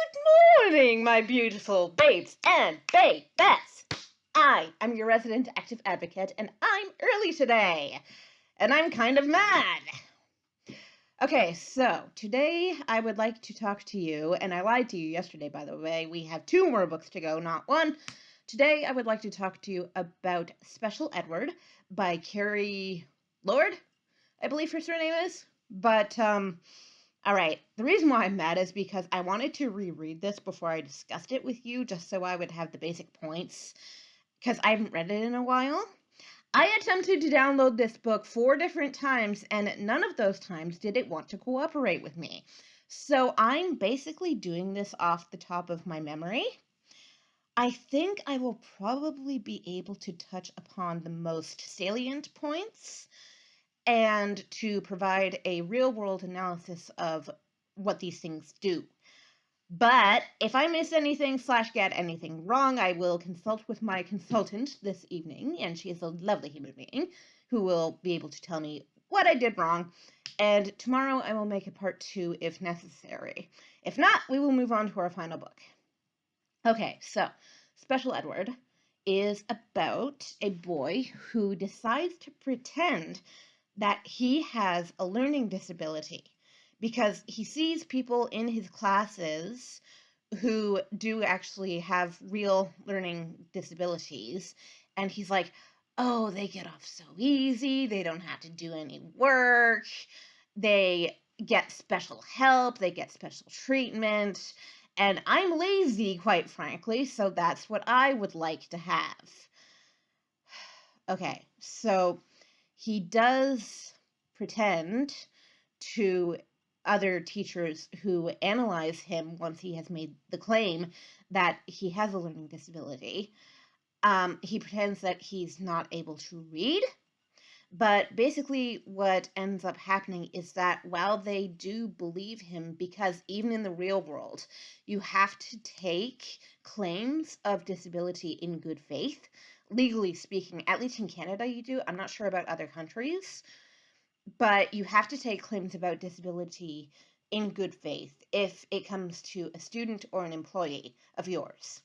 Good morning, my beautiful babes and babettes. I am your resident active advocate, and I'm early today, and I'm kind of mad. Okay, so today I would like to talk to you, and I lied to you yesterday, by the way. We have 2 more books to go, not 1. Today I would like to talk to you about Special Edward by Kerry Lord, I believe her surname is. But, all right, the reason why I'm mad is because I wanted to reread this before I discussed it with you, just so I would have the basic points, because I haven't read it in a while. I attempted to download this book 4 different times, and none of those times did it want to cooperate with me. So I'm basically doing this off the top of my memory. I think I will probably be able to touch upon the most salient points and to provide a real-world analysis of what these things do. But if I miss anything / get anything wrong, I will consult with my consultant this evening, and she is a lovely human being who will be able to tell me what I did wrong. And tomorrow I will make a part 2 if necessary. If not, we will move on to our final book. Okay, so Special Edward is about a boy who decides to pretend that he has a learning disability because he sees people in his classes who do actually have real learning disabilities, and he's like, oh, they get off so easy, they don't have to do any work, they get special help, they get special treatment, and I'm lazy, quite frankly, so that's what I would like to have. Okay, so he does pretend to other teachers who analyze him once he has made the claim that he has a learning disability. He pretends that he's not able to read, but basically what ends up happening is that while they do believe him, because even in the real world, you have to take claims of disability in good faith. Legally speaking, at least in Canada you do. I'm not sure about other countries, but you have to take claims about disability in good faith if it comes to a student or an employee of yours.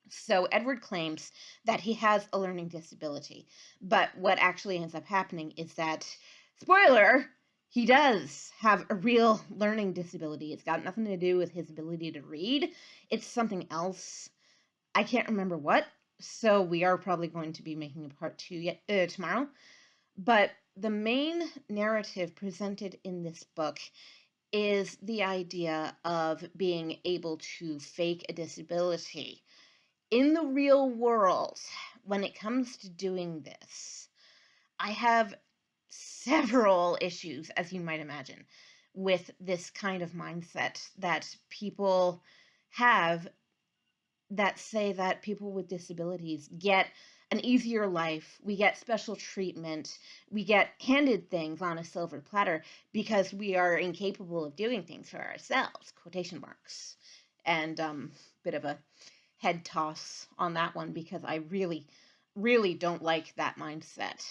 So Edward claims that he has a learning disability, but what actually ends up happening is that, spoiler, he does have a real learning disability. It's got nothing to do with his ability to read. It's something else. I can't remember what, so we are probably going to be making a part 2 tomorrow. But the main narrative presented in this book is the idea of being able to fake a disability. In the real world, when it comes to doing this, I have several issues, as you might imagine, with this kind of mindset that people have that say that people with disabilities get an easier life, we get special treatment, we get handed things on a silver platter because we are incapable of doing things for ourselves, quotation marks. And bit of a head toss on that one because I really, really don't like that mindset.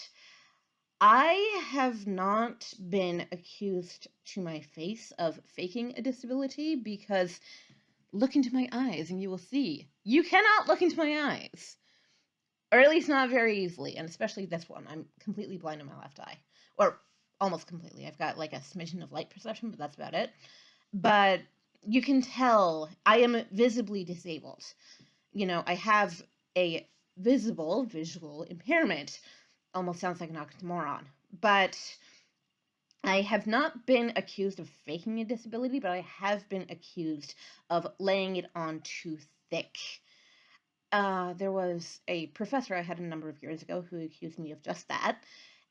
I have not been accused to my face of faking a disability because look into my eyes and you will see. You cannot look into my eyes. Or at least not very easily, and especially this one. I'm completely blind in my left eye. Or almost completely. I've got like a smidgen of light perception, but that's about it. But you can tell I am visibly disabled. You know, I have a visual impairment. Almost sounds like an oxymoron. But I have not been accused of faking a disability, but I have been accused of laying it on too thick. There was a professor I had a number of years ago who accused me of just that.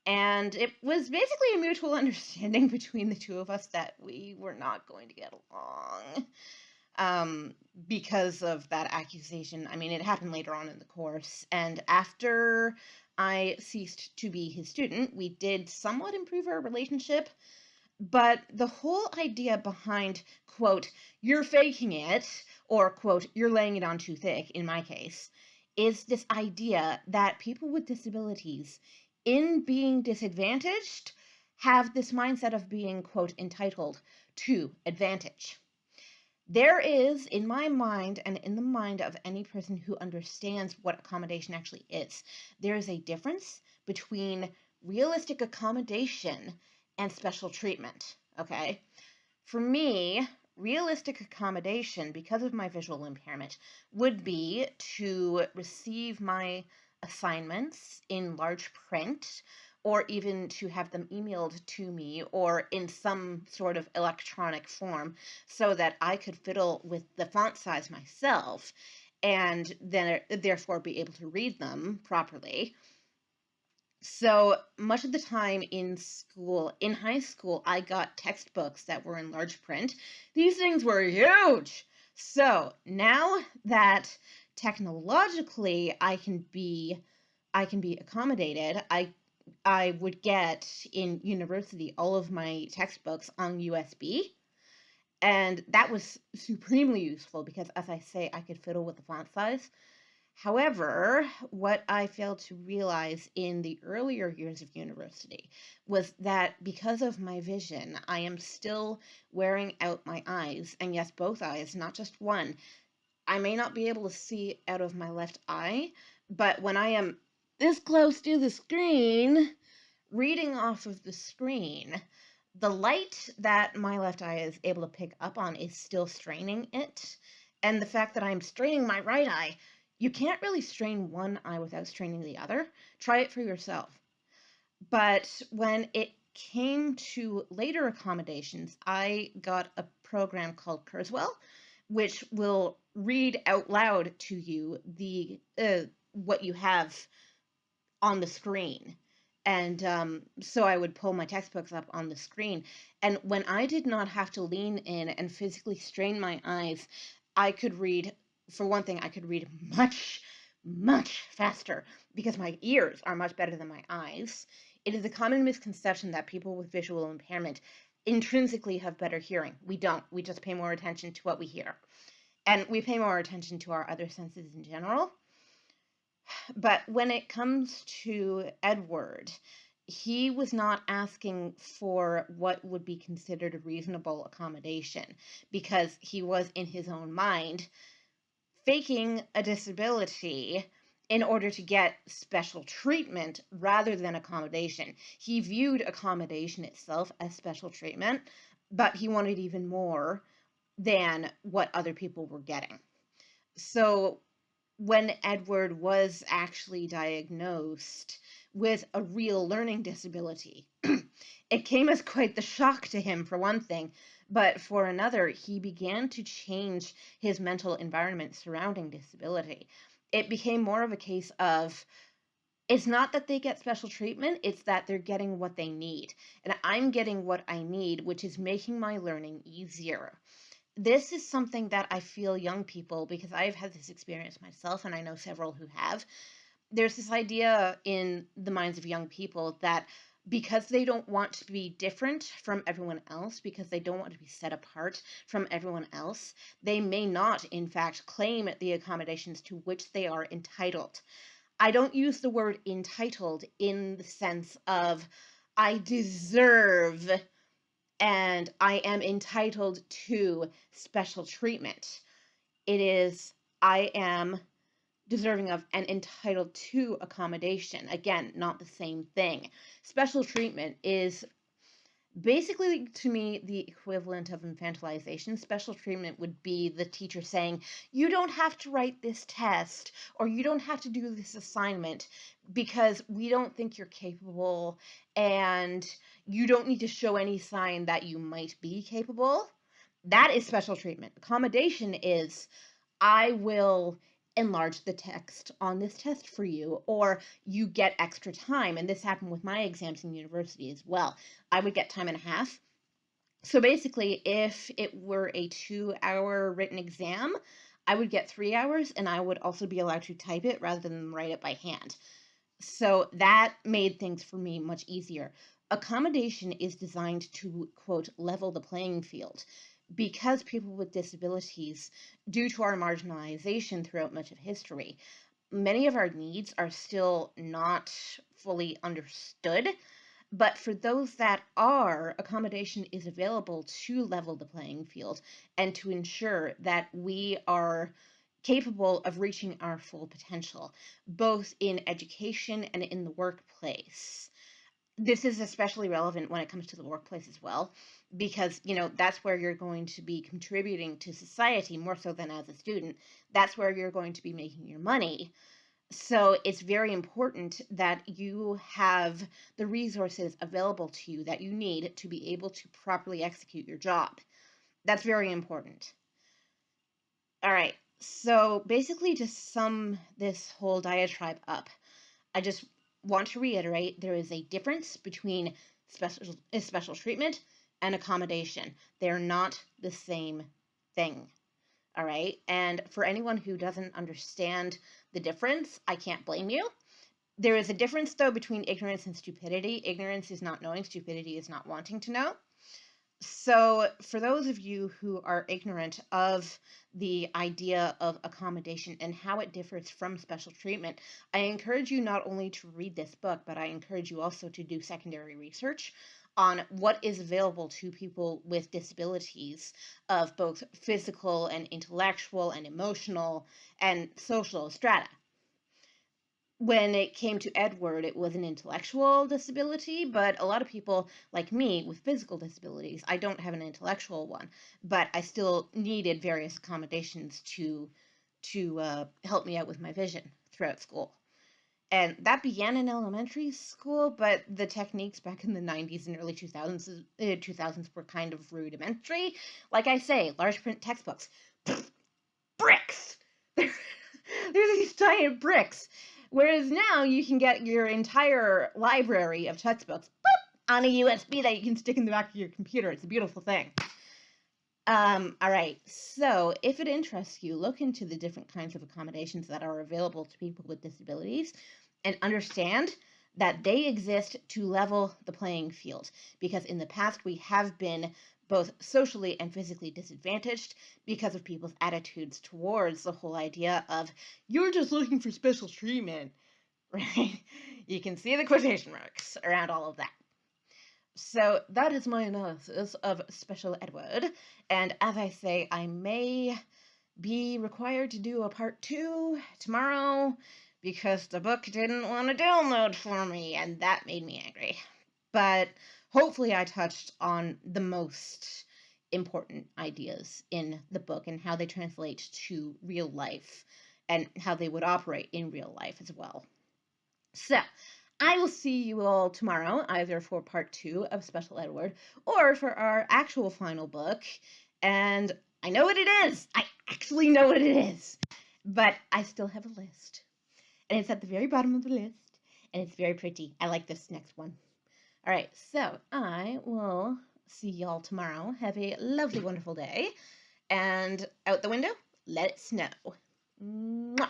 And it was basically a mutual understanding between the two of us that we were not going to get along because of that accusation. I mean, it happened later on in the course. And after I ceased to be his student, we did somewhat improve our relationship. But the whole idea behind, quote, you're faking it, or, quote, you're laying it on too thick, in my case, is this idea that people with disabilities, in being disadvantaged, have this mindset of being, quote, entitled to advantage. There is, in my mind and in the mind of any person who understands what accommodation actually is, there is a difference between realistic accommodation and special treatment. Okay? For me, realistic accommodation, because of my visual impairment, would be to receive my assignments in large print, or even to have them emailed to me or in some sort of electronic form so that I could fiddle with the font size myself and then therefore be able to read them properly. So much of the time in school, in high school, I got textbooks that were in large print. These things were huge. So now that technologically I can be accommodated, I would get in university all of my textbooks on USB. And that was supremely useful because, as I say, I could fiddle with the font size. However, what I failed to realize in the earlier years of university was that because of my vision, I am still wearing out my eyes, and yes, both eyes, not just one. I may not be able to see out of my left eye, but when I am this close to the screen, reading off of the screen, the light that my left eye is able to pick up on is still straining it. And the fact that I'm straining my right eye, you can't really strain one eye without straining the other. Try it for yourself. But when it came to later accommodations, I got a program called Kurzweil, which will read out loud to you the what you have on the screen. And so I would pull my textbooks up on the screen. And when I did not have to lean in and physically strain my eyes, I could read, for one thing, I could read much, much faster because my ears are much better than my eyes. It is a common misconception that people with visual impairment intrinsically have better hearing. We don't. We just pay more attention to what we hear. And we pay more attention to our other senses in general. But when it comes to Edward, he was not asking for what would be considered a reasonable accommodation because he was in his own mind faking a disability in order to get special treatment rather than accommodation. He viewed accommodation itself as special treatment, but he wanted even more than what other people were getting. So when Edward was actually diagnosed with a real learning disability, it came as quite the shock to him, for one thing, but for another, he began to change his mental environment surrounding disability. It became more of a case of it's not that they get special treatment, it's that they're getting what they need. And I'm getting what I need, which is making my learning easier. This is something that I feel young people, because I've had this experience myself and I know several who have, there's this idea in the minds of young people that because they don't want to be different from everyone else, because they don't want to be set apart from everyone else, they may not, in fact, claim the accommodations to which they are entitled. I don't use the word entitled in the sense of I deserve and I am entitled to special treatment. It is I am deserving of and entitled to accommodation. Again, not the same thing. Special treatment is basically, to me, the equivalent of infantilization. Special treatment would be the teacher saying, you don't have to write this test or you don't have to do this assignment because we don't think you're capable and you don't need to show any sign that you might be capable. That is special treatment. Accommodation is I will enlarge the text on this test for you, or you get extra time. And this happened with my exams in university as well. I would get time and a half. So basically, if it were a 2-hour written exam, I would get 3 hours and I would also be allowed to type it rather than write it by hand. So that made things for me much easier. Accommodation is designed to, quote, level the playing field. Because people with disabilities, due to our marginalization throughout much of history, many of our needs are still not fully understood. But for those that are, accommodation is available to level the playing field and to ensure that we are capable of reaching our full potential, both in education and in the workplace. This is especially relevant when it comes to the workplace as well, because, that's where you're going to be contributing to society more so than as a student. That's where you're going to be making your money. So it's very important that you have the resources available to you that you need to be able to properly execute your job. That's very important. All right. So basically, to sum this whole diatribe up, I just want to reiterate there is a difference between special treatment and accommodation. They're not the same thing. All right. And for anyone who doesn't understand the difference, I can't blame you. There is a difference, though, between ignorance and stupidity. Ignorance is not knowing, stupidity is not wanting to know. So, for those of you who are ignorant of the idea of accommodation and how it differs from special treatment, I encourage you not only to read this book, but I encourage you also to do secondary research on what is available to people with disabilities of both physical and intellectual and emotional and social strata. When it came to Edward, it was an intellectual disability, but a lot of people like me with physical disabilities, I don't have an intellectual one, but I still needed various accommodations to help me out with my vision throughout school. And that began in elementary school, but the techniques back in the 90s and early 2000s were kind of rudimentary. Like I say, large print textbooks. Bricks! There's these giant bricks. Whereas now you can get your entire library of textbooks on a USB that you can stick in the back of your computer. It's a beautiful thing. All right, so if it interests you, look into the different kinds of accommodations that are available to people with disabilities and understand that they exist to level the playing field, because in the past we have been both socially and physically disadvantaged because of people's attitudes towards the whole idea of, you're just looking for special treatment, right? You can see the quotation marks around all of that. So that is my analysis of Special Edward, and as I say, I may be required to do a part 2 tomorrow because the book didn't want to download for me, and that made me angry. But hopefully I touched on the most important ideas in the book and how they translate to real life and how they would operate in real life as well. So, I will see you all tomorrow, either for part 2 of Special Edward or for our actual final book. And I know what it is! I actually know what it is! But I still have a list. And it's at the very bottom of the list. And it's very pretty. I like this next one. Alright, so I will see y'all tomorrow. Have a lovely, wonderful day. And out the window, let it snow. Mwah!